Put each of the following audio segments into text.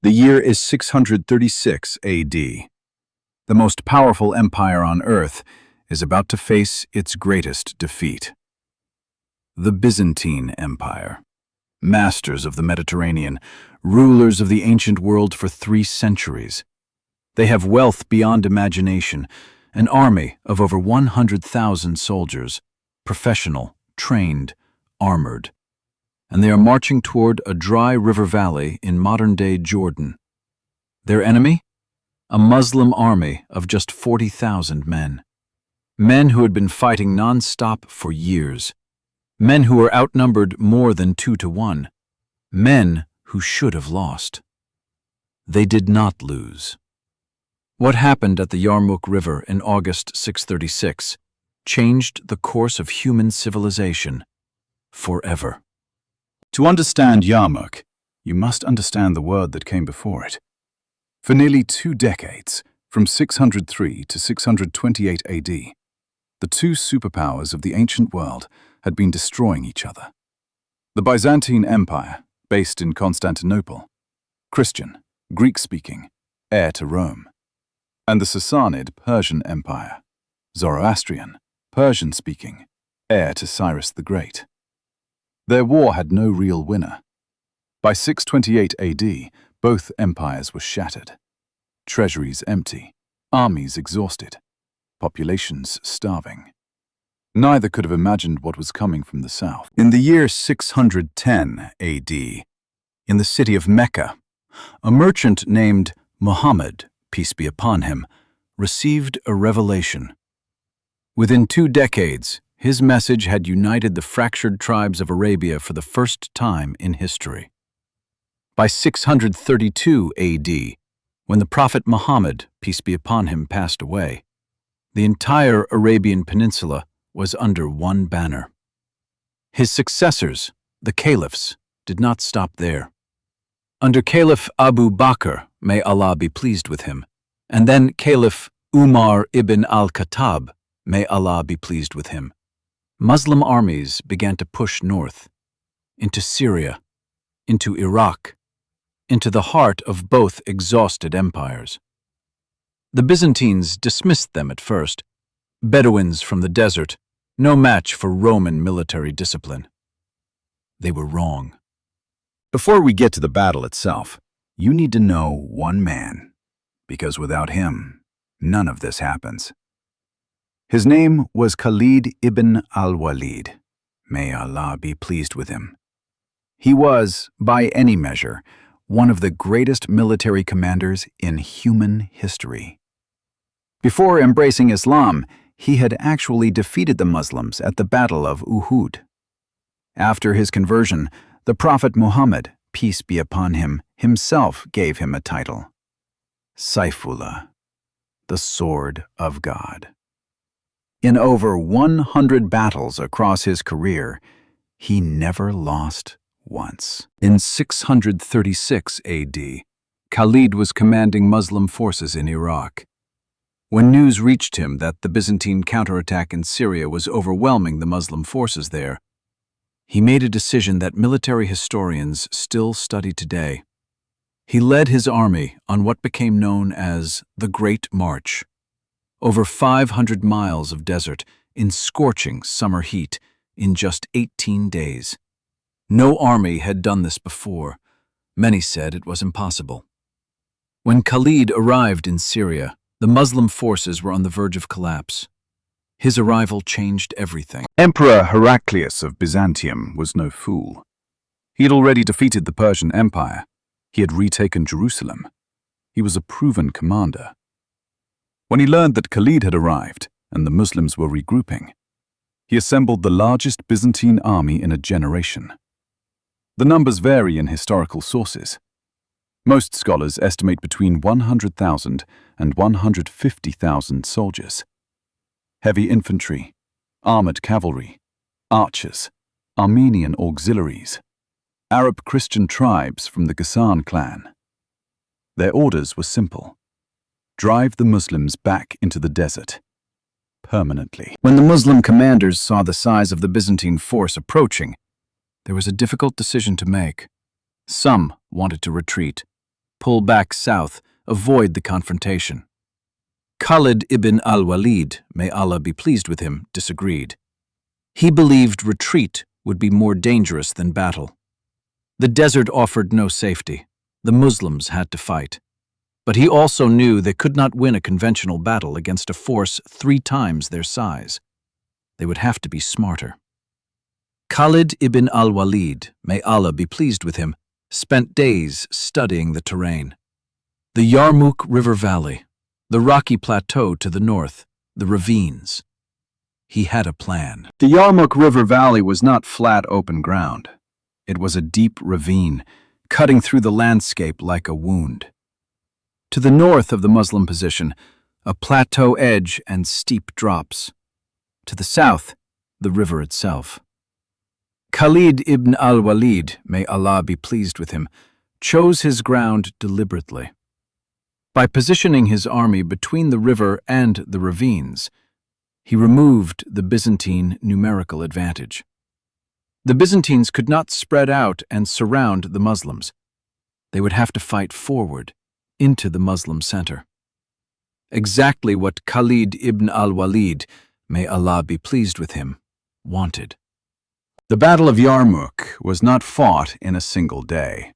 The year is 636 AD. The most powerful empire on earth is about to face its greatest defeat. The Byzantine Empire. Masters of the Mediterranean, rulers of the ancient world for 3 centuries. They have wealth beyond imagination, an army of over 100,000 soldiers, professional, trained, armored. And they are marching toward a dry river valley in modern-day Jordan. Their enemy? A Muslim army of just 40,000 men. Men who had been fighting non-stop for years. Men who were outnumbered more than 2 to 1. Men who should have lost. They did not lose. What happened at the Yarmouk River in August 636 changed the course of human civilization forever. To understand Yarmouk, you must understand the word that came before it. For nearly 2 decades, from 603 to 628 AD, the 2 superpowers of the ancient world had been destroying each other. The Byzantine Empire, based in Constantinople, Christian, Greek-speaking, heir to Rome, and the Sassanid Persian Empire, Zoroastrian, Persian-speaking, heir to Cyrus the Great. Their war had no real winner. By 628 AD, both empires were shattered. Treasuries empty, armies exhausted, populations starving. Neither could have imagined what was coming from the south. In the year 610 AD, in the city of Mecca, a merchant named Muhammad, peace be upon him, received a revelation. Within 2 decades, his message had united the fractured tribes of Arabia for the first time in history. By 632 AD, when the Prophet Muhammad, peace be upon him, passed away, the entire Arabian Peninsula was under one banner. His successors, the caliphs, did not stop there. Under Caliph Abu Bakr, may Allah be pleased with him, and then Caliph Umar ibn al-Khattab, may Allah be pleased with him, Muslim armies began to push north, into Syria, into Iraq, into the heart of both exhausted empires. The Byzantines dismissed them at first, Bedouins from the desert, no match for Roman military discipline. They were wrong. Before we get to the battle itself, you need to know one man, because without him, none of this happens. His name was Khalid ibn al-Walid. May Allah be pleased with him. He was, by any measure, one of the greatest military commanders in human history. Before embracing Islam, he had actually defeated the Muslims at the Battle of Uhud. After his conversion, the Prophet Muhammad, peace be upon him, himself gave him a title, Saifullah, the Sword of God. In over 100 battles across his career, he never lost once. In 636 AD, Khalid was commanding Muslim forces in Iraq. When news reached him that the Byzantine counterattack in Syria was overwhelming the Muslim forces there, he made a decision that military historians still study today. He led his army on what became known as the Great March. Over 500 miles of desert in scorching summer heat in just 18 days. No army had done this before. Many said it was impossible. When Khalid arrived in Syria, the Muslim forces were on the verge of collapse. His arrival changed everything. Emperor Heraclius of Byzantium was no fool. He had already defeated the Persian Empire. He had retaken Jerusalem. He was a proven commander. When he learned that Khalid had arrived and the Muslims were regrouping, he assembled the largest Byzantine army in a generation. The numbers vary in historical sources. Most scholars estimate between 100,000 and 150,000 soldiers. Heavy infantry, armored cavalry, archers, Armenian auxiliaries, Arab Christian tribes from the Ghassan clan. Their orders were simple: drive the Muslims back into the desert, permanently. When the Muslim commanders saw the size of the Byzantine force approaching, there was a difficult decision to make. Some wanted to retreat. pull back south, avoid the confrontation. Khalid ibn al-Walid, may Allah be pleased with him, disagreed. He believed retreat would be more dangerous than battle. The desert offered no safety. The Muslims had to fight. But he also knew they could not win a conventional battle against a force 3 times their size. They would have to be smarter. Khalid ibn al-Walid, may Allah be pleased with him, spent days studying the terrain. The Yarmouk River Valley, the rocky plateau to the north, the ravines. He had a plan. The Yarmouk River Valley was not flat open ground. It was a deep ravine, cutting through the landscape like a wound. To the north of the Muslim position, a plateau edge and steep drops. To the south, the river itself. Khalid ibn al-Walid, may Allah be pleased with him, chose his ground deliberately. By positioning his army between the river and the ravines, he removed the Byzantine numerical advantage. The Byzantines could not spread out and surround the Muslims. They would have to fight forward, into the Muslim center. Exactly what Khalid ibn al-Walid, may Allah be pleased with him, wanted. The Battle of Yarmouk was not fought in a single day.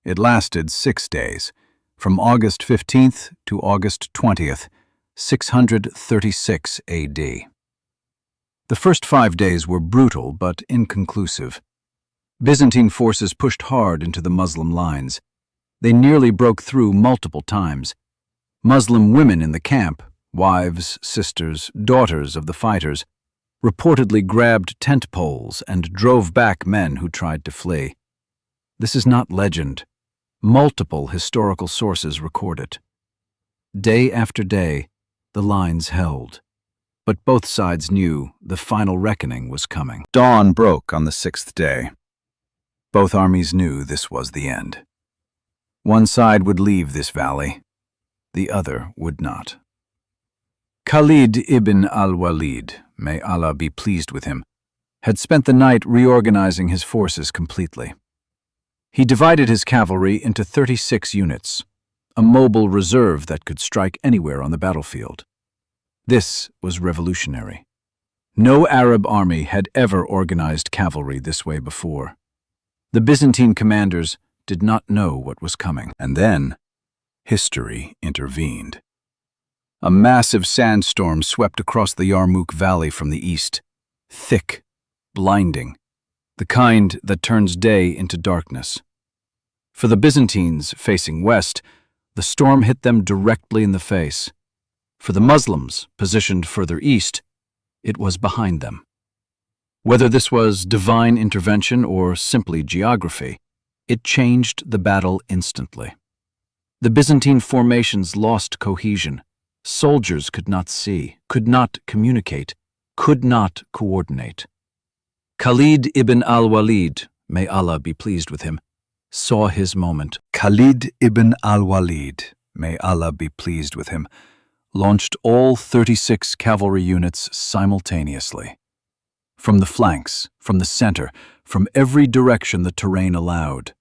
It lasted 6 days, from August 15th to August 20th, 636 AD. The first 5 days were brutal but inconclusive. Byzantine forces pushed hard into the Muslim lines. They nearly broke through multiple times. Muslim women in the camp, wives, sisters, daughters of the fighters, reportedly grabbed tent poles and drove back men who tried to flee. This is not legend. Multiple historical sources record it. Day after day, the lines held. But both sides knew the final reckoning was coming. Dawn broke on the 6th day. Both armies knew this was the end. One side would leave this valley, the other would not. Khalid ibn al-Walid, may Allah be pleased with him, had spent the night reorganizing his forces completely. He divided his cavalry into 36 units, a mobile reserve that could strike anywhere on the battlefield. This was revolutionary. No Arab army had ever organized cavalry this way before. The Byzantine commanders did not know what was coming. And then, history intervened. A massive sandstorm swept across the Yarmouk Valley from the east, thick, blinding, the kind that turns day into darkness. For the Byzantines facing west, the storm hit them directly in the face. For the Muslims positioned further east, it was behind them. Whether this was divine intervention or simply geography, it changed the battle instantly. The Byzantine formations lost cohesion. Soldiers could not see, could not communicate, could not coordinate. Khalid ibn al-Walid, may Allah be pleased with him, saw his moment. Khalid ibn al-Walid, may Allah be pleased with him, launched all 36 cavalry units simultaneously. From the flanks, from the center, from every direction the terrain allowed.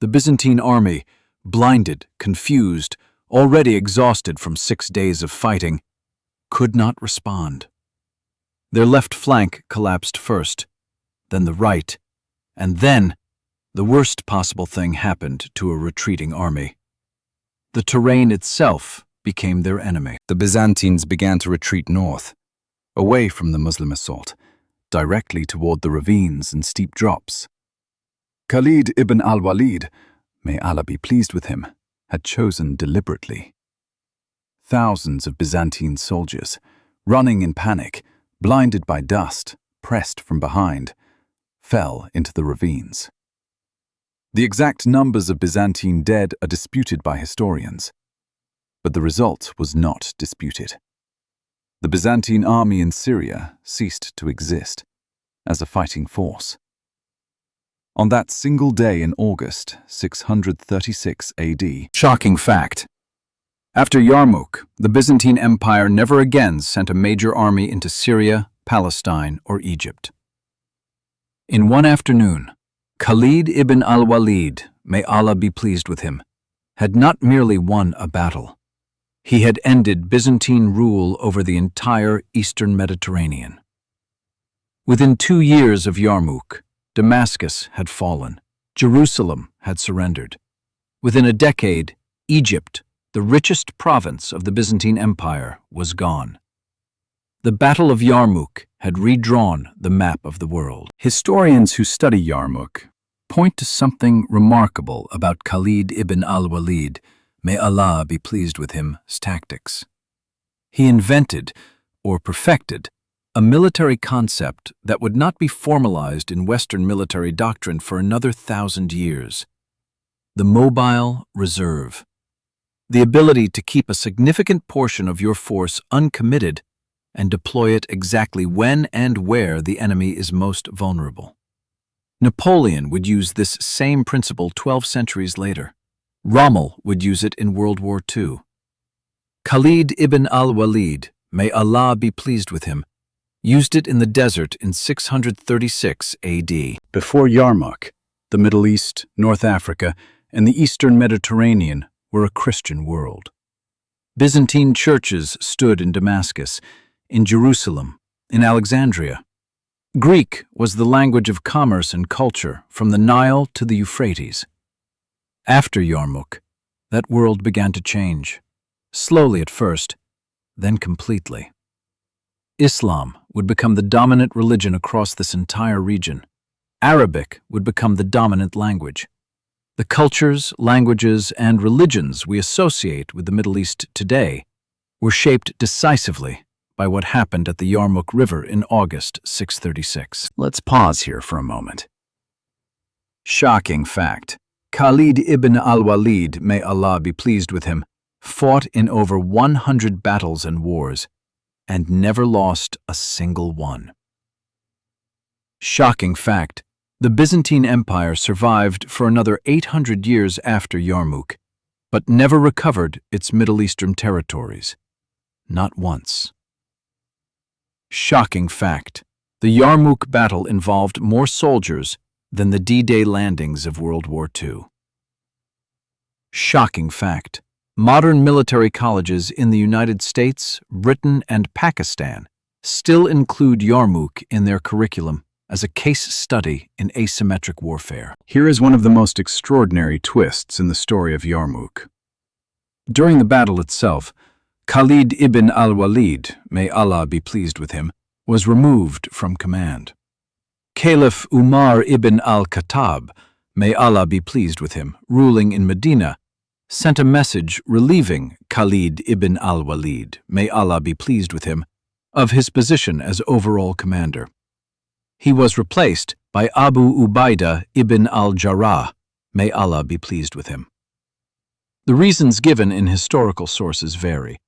The Byzantine army, blinded, confused, already exhausted from 6 days of fighting, could not respond. Their left flank collapsed first, then the right, and then the worst possible thing happened to a retreating army. The terrain itself became their enemy. The Byzantines began to retreat north, away from the Muslim assault, directly toward the ravines and steep drops. Khalid ibn al-Walid, may Allah be pleased with him, had chosen deliberately. Thousands of Byzantine soldiers, running in panic, blinded by dust, pressed from behind, fell into the ravines. The exact numbers of Byzantine dead are disputed by historians, but the result was not disputed. The Byzantine army in Syria ceased to exist as a fighting force. On that single day in August 636 AD, shocking fact. After Yarmouk, the Byzantine Empire never again sent a major army into Syria, Palestine, or Egypt. In one afternoon, Khalid ibn al-Walid, may Allah be pleased with him, had not merely won a battle. He had ended Byzantine rule over the entire eastern Mediterranean. Within 2 years of Yarmouk, Damascus had fallen. Jerusalem had surrendered. Within a decade, Egypt, the richest province of the Byzantine Empire, was gone. The Battle of Yarmouk had redrawn the map of the world. Historians who study Yarmouk point to something remarkable about Khalid ibn al-Walid, may Allah be pleased with him, tactics. He invented, or perfected, a military concept that would not be formalized in Western military doctrine for another 1,000 years. The mobile reserve. The ability to keep a significant portion of your force uncommitted and deploy it exactly when and where the enemy is most vulnerable. Napoleon would use this same principle 12 centuries later. Rommel would use it in World War II. Khalid ibn al-Walid, may Allah be pleased with him, used it in the desert in 636 AD. Before Yarmouk, the Middle East, North Africa, and the Eastern Mediterranean were a Christian world. Byzantine churches stood in Damascus, in Jerusalem, in Alexandria. Greek was the language of commerce and culture from the Nile to the Euphrates. After Yarmouk, that world began to change, slowly at first, then completely. Islam would become the dominant religion across this entire region. Arabic would become the dominant language. The cultures, languages, and religions we associate with the Middle East today were shaped decisively by what happened at the Yarmouk River in August 636. Let's pause here for a moment. Shocking fact. Khalid ibn al-Walid, may Allah be pleased with him, fought in over 100 battles and wars, and never lost a single one. Shocking fact. The Byzantine Empire survived for another 800 years after Yarmouk, but never recovered its Middle Eastern territories. Not once. Shocking fact. The Yarmouk battle involved more soldiers than the D-Day landings of World War II. Shocking fact. Modern military colleges in the United States, Britain, and Pakistan still include Yarmouk in their curriculum as a case study in asymmetric warfare. Here is one of the most extraordinary twists in the story of Yarmouk. During the battle itself, Khalid ibn al-Walid, may Allah be pleased with him, was removed from command. Caliph Umar ibn al-Khattab, may Allah be pleased with him, ruling in Medina, sent a message relieving Khalid ibn al-Walid, may Allah be pleased with him, of his position as overall commander. He was replaced by Abu Ubaidah ibn al-Jarrah, may Allah be pleased with him. The reasons given in historical sources vary.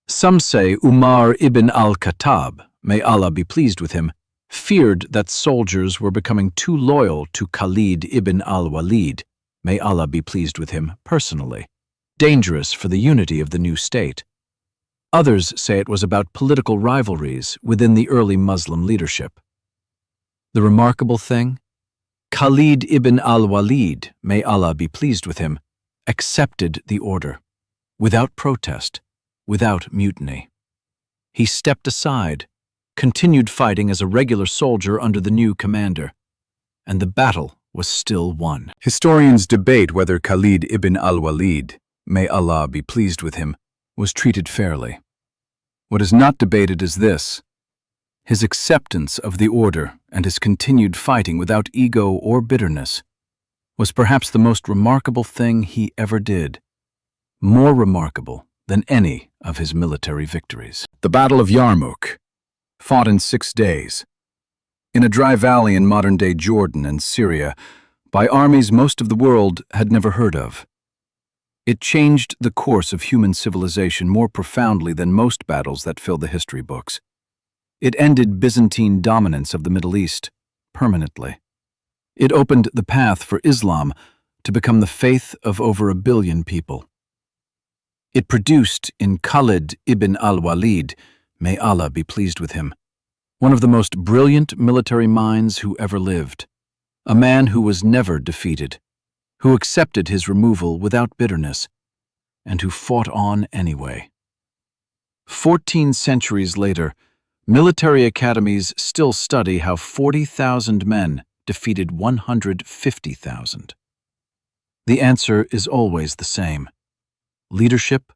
Some say Umar ibn al-Khattab, may Allah be pleased with him, feared that soldiers were becoming too loyal to Khalid ibn al-Walid, may Allah be pleased with him, personally, dangerous for the unity of the new state. Others say it was about political rivalries within the early Muslim leadership. The remarkable thing? Khalid ibn al-Walid, may Allah be pleased with him, accepted the order, without protest, without mutiny. He stepped aside, continued fighting as a regular soldier under the new commander, and the battle was still won. Historians debate whether Khalid ibn al-Walid, may Allah be pleased with him, was treated fairly. What is not debated is this: his acceptance of the order and his continued fighting without ego or bitterness was perhaps the most remarkable thing he ever did, more remarkable than any of his military victories. The Battle of Yarmouk, fought in 6 days, in a dry valley in modern-day Jordan and Syria, by armies most of the world had never heard of. It changed the course of human civilization more profoundly than most battles that fill the history books. It ended Byzantine dominance of the Middle East permanently. It opened the path for Islam to become the faith of over 1 billion people. It produced in Khalid ibn al-Walid, may Allah be pleased with him, one of the most brilliant military minds who ever lived, a man who was never defeated, who accepted his removal without bitterness, and who fought on anyway. 14 centuries later, military academies still study how 40,000 men defeated 150,000. The answer is always the same: leadership,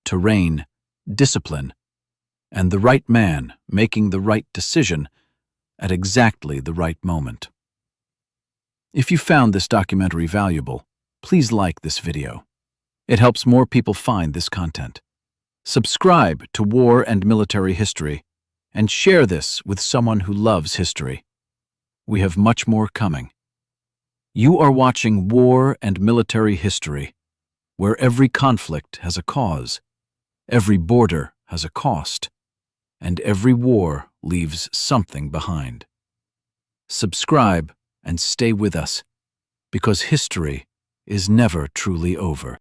terrain, discipline, and the right man making the right decision at exactly the right moment. If you found this documentary valuable, please like this video. It helps more people find this content. Subscribe to War and Military History, and share this with someone who loves history. We have much more coming. You are watching War and Military History, where every conflict has a cause, every border has a cost, and every war leaves something behind. Subscribe and stay with us, because history is never truly over.